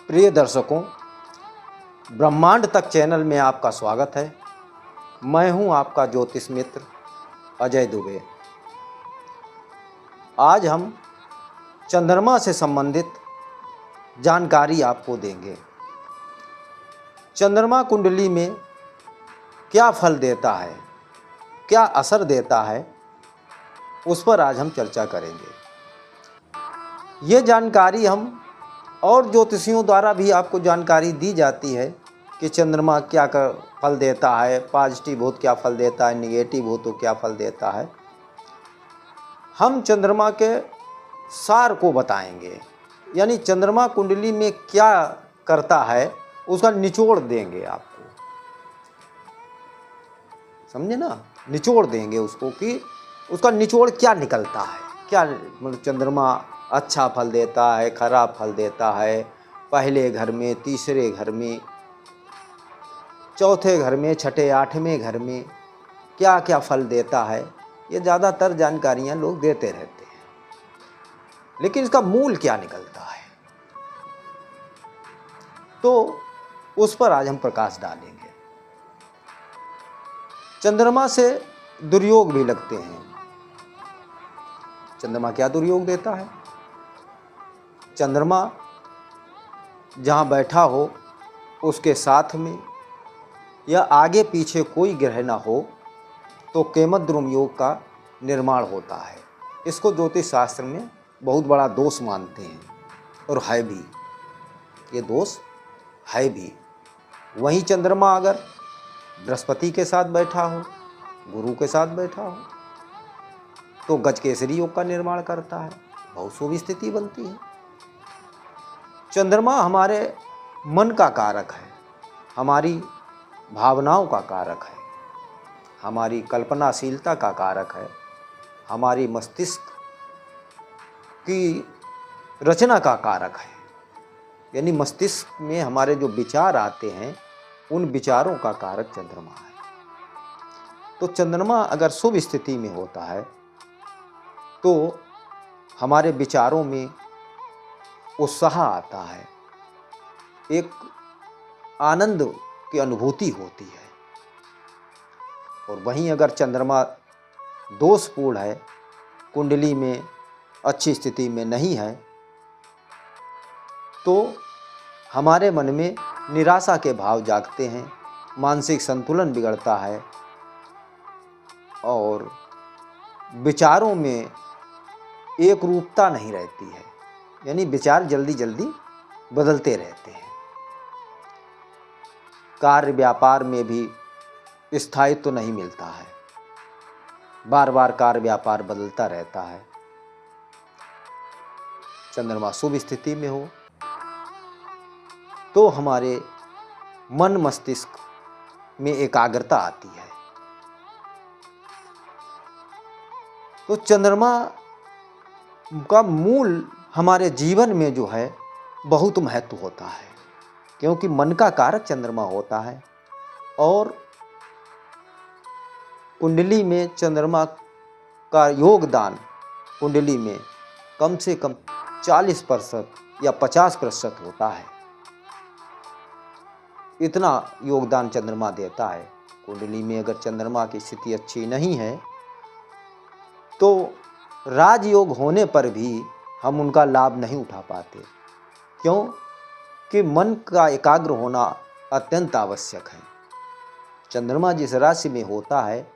प्रिय दर्शकों, ब्रह्मांड तक चैनल में आपका स्वागत है। मैं हूं आपका ज्योतिष मित्र अजय दुबे। आज हम चंद्रमा से संबंधित जानकारी आपको देंगे। चंद्रमा कुंडली में क्या फल देता है, क्या असर देता है, उस पर आज हम चर्चा करेंगे। ये जानकारी हम और ज्योतिषियों द्वारा भी आपको जानकारी दी जाती है कि चंद्रमा क्या फल देता है, पॉजिटिव हो तो क्या फल देता है, निगेटिव हो तो क्या फल देता है। हम चंद्रमा के सार को बताएंगे, यानी चंद्रमा कुंडली में क्या करता है उसका निचोड़ देंगे आपको, समझे ना। निचोड़ देंगे उसको कि उसका निचोड़ क्या निकलता है, क्या मतलब चंद्रमा अच्छा फल देता है, खराब फल देता है, पहले घर में, तीसरे घर में, चौथे घर में, छठे आठवें घर में क्या क्या फल देता है। ये ज़्यादातर जानकारियाँ लोग देते रहते हैं, लेकिन इसका मूल क्या निकलता है तो उस पर आज हम प्रकाश डालेंगे। चंद्रमा से दुर्योग भी लगते हैं। चंद्रमा क्या दुर्योग देता है? चंद्रमा जहाँ बैठा हो उसके साथ में या आगे पीछे कोई ग्रह ना हो तो केमद्रुम योग का निर्माण होता है। इसको ज्योतिष शास्त्र में बहुत बड़ा दोष मानते हैं, और है भी, ये दोष है भी। वहीं चंद्रमा अगर बृहस्पति के साथ बैठा हो, गुरु के साथ बैठा हो, तो गजकेसरी योग का निर्माण करता है, बहुत शुभ स्थिति बनती है। चंद्रमा हमारे मन का कारक है, हमारी भावनाओं का कारक है, हमारी कल्पनाशीलता का कारक है, हमारी मस्तिष्क की रचना का कारक है। यानी मस्तिष्क में हमारे जो विचार आते हैं उन विचारों का कारक चंद्रमा है। तो चंद्रमा अगर शुभ स्थिति में होता है तो हमारे विचारों में उत्साह आता है, एक आनंद की अनुभूति होती है। और वहीं अगर चंद्रमा दोषपूर्ण है, कुंडली में अच्छी स्थिति में नहीं है, तो हमारे मन में निराशा के भाव जागते हैं, मानसिक संतुलन बिगड़ता है और विचारों में एक रूपता नहीं रहती है। यानी विचार जल्दी जल्दी बदलते रहते हैं। कार्य व्यापार में भी स्थायित्व तो नहीं मिलता है, बार बार कार्य व्यापार बदलता रहता है। चंद्रमा शुभ स्थिति में हो तो हमारे मन मस्तिष्क में एकाग्रता आती है। तो चंद्रमा का मूल हमारे जीवन में जो है बहुत महत्व होता है, क्योंकि मन का कारक चंद्रमा होता है। और कुंडली में चंद्रमा का योगदान कुंडली में कम से कम 40% या 50% होता है। इतना योगदान चंद्रमा देता है। कुंडली में अगर चंद्रमा की स्थिति अच्छी नहीं है तो राजयोग होने पर भी हम उनका लाभ नहीं उठा पाते। क्यों? कि मन का एकाग्र होना अत्यंत आवश्यक है। चंद्रमा जिस राशि में होता है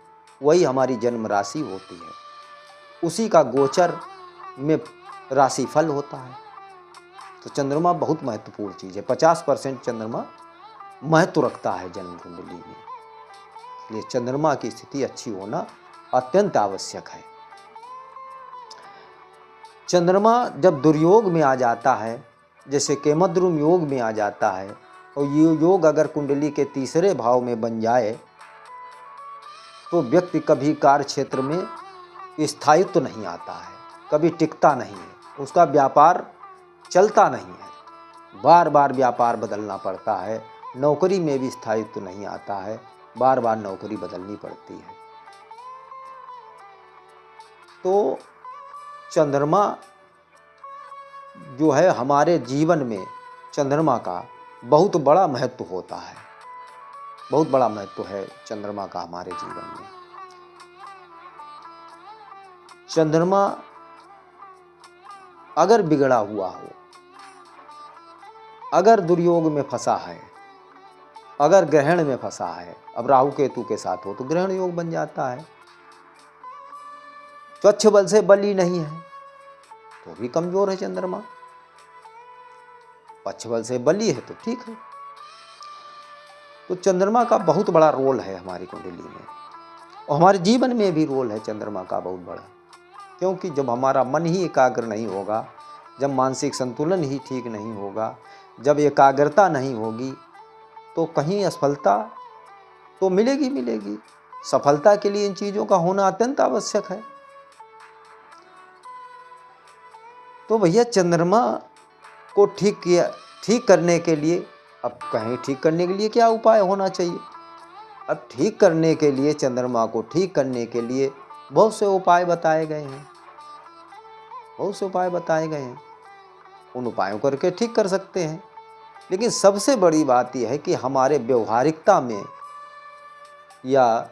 वही हमारी जन्म राशि होती है, उसी का गोचर में राशि फल होता है। तो चंद्रमा बहुत महत्वपूर्ण चीज़ है। 50% चंद्रमा महत्व रखता है जन्म कुंडली में। इसलिए चंद्रमा की स्थिति अच्छी होना अत्यंत आवश्यक है। चंद्रमा जब दुर्योग में आ जाता है, जैसे केमद्रुम योग में आ जाता है, और ये योग अगर कुंडली के तीसरे भाव में बन जाए तो व्यक्ति कभी कार्य क्षेत्र में स्थायित्व नहीं आता है, कभी टिकता नहीं है, उसका व्यापार चलता नहीं है, बार बार व्यापार बदलना पड़ता है। नौकरी में भी स्थायित्व नहीं आता है, बार बार नौकरी बदलनी पड़ती है। तो चंद्रमा जो है हमारे जीवन में चंद्रमा का बहुत बड़ा महत्व होता है, बहुत बड़ा महत्व है चंद्रमा का हमारे जीवन में। चंद्रमा अगर बिगड़ा हुआ हो, अगर दुर्योग में फंसा है, अगर ग्रहण में फंसा है, अब राहु केतु के साथ हो तो ग्रहण योग बन जाता है। स्वच्छ बल से बली नहीं है तो भी कमजोर है चंद्रमा, पक्ष बल से बली है तो ठीक है। तो चंद्रमा का बहुत बड़ा रोल है हमारी कुंडली में, और हमारे जीवन में भी रोल है चंद्रमा का बहुत बड़ा। क्योंकि जब हमारा मन ही एकाग्र नहीं होगा, जब मानसिक संतुलन ही ठीक नहीं होगा, जब एकाग्रता नहीं होगी, तो कहीं असफलता तो मिलेगी मिलेगी। सफलता के लिए इन चीज़ों का होना अत्यंत आवश्यक है। तो भैया चंद्रमा को ठीक करने के लिए, अब कहीं ठीक करने के लिए क्या उपाय होना चाहिए? अब ठीक करने के लिए, चंद्रमा को ठीक करने के लिए बहुत से उपाय बताए गए हैं, बहुत से उपाय बताए गए हैं। उन उपायों करके ठीक कर सकते हैं। लेकिन सबसे बड़ी बात यह है कि हमारे व्यवहारिकता में या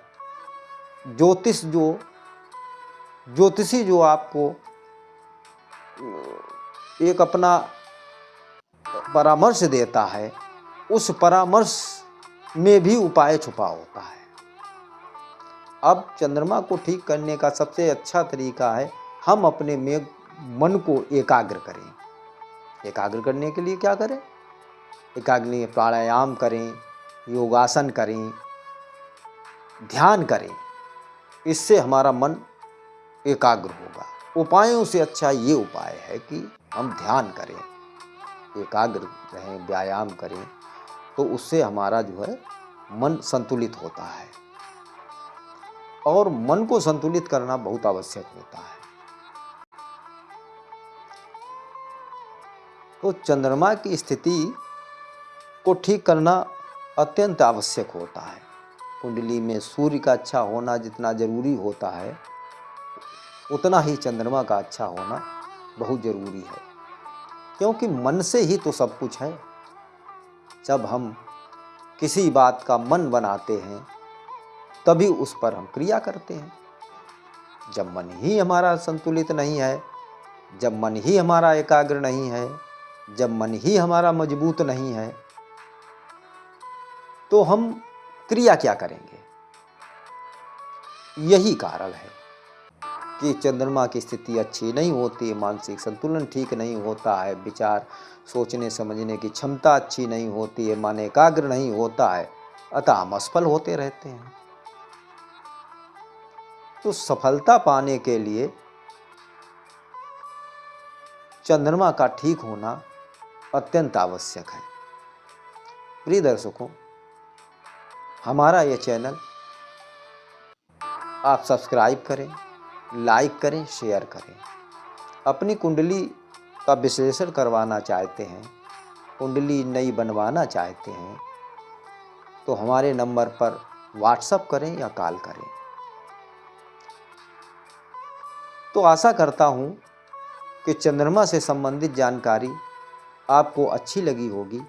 ज्योतिषी जो आपको एक अपना परामर्श देता है, उस परामर्श में भी उपाय छुपा होता है। अब चंद्रमा को ठीक करने का सबसे अच्छा तरीका है हम अपने में मन को एकाग्र करें। एकाग्र करने के लिए क्या करें? एकाग्र प्राणायाम करें, योगासन करें, ध्यान करें। इससे हमारा मन एकाग्र होगा। उपायों से अच्छा ये उपाय है कि हम ध्यान करें, एकाग्र रहें, व्यायाम करें, तो उससे हमारा जो है मन संतुलित होता है। और मन को संतुलित करना बहुत आवश्यक होता है। तो चंद्रमा की स्थिति को ठीक करना अत्यंत आवश्यक होता है। कुंडली में सूर्य का अच्छा होना जितना जरूरी होता है, उतना ही चंद्रमा का अच्छा होना बहुत जरूरी है। क्योंकि मन से ही तो सब कुछ है। जब हम किसी बात का मन बनाते हैं तभी उस पर हम क्रिया करते हैं। जब मन ही हमारा संतुलित नहीं है, जब मन ही हमारा एकाग्र नहीं है, जब मन ही हमारा मजबूत नहीं है, तो हम क्रिया क्या करेंगे? यही कारण है कि चंद्रमा की स्थिति अच्छी नहीं होती, मानसिक संतुलन ठीक नहीं होता है, विचार सोचने समझने की क्षमता अच्छी नहीं होती है, मन एकाग्र नहीं होता है, अतः हम असफल होते रहते हैं। तो सफलता पाने के लिए चंद्रमा का ठीक होना अत्यंत आवश्यक है। प्रिय दर्शकों, हमारा ये चैनल आप सब्सक्राइब करें, लाइक करें, शेयर करें। अपनी कुंडली का विश्लेषण करवाना चाहते हैं, कुंडली नई बनवाना चाहते हैं, तो हमारे नंबर पर व्हाट्सएप करें या कॉल करें। तो आशा करता हूँ कि चंद्रमा से संबंधित जानकारी आपको अच्छी लगी होगी।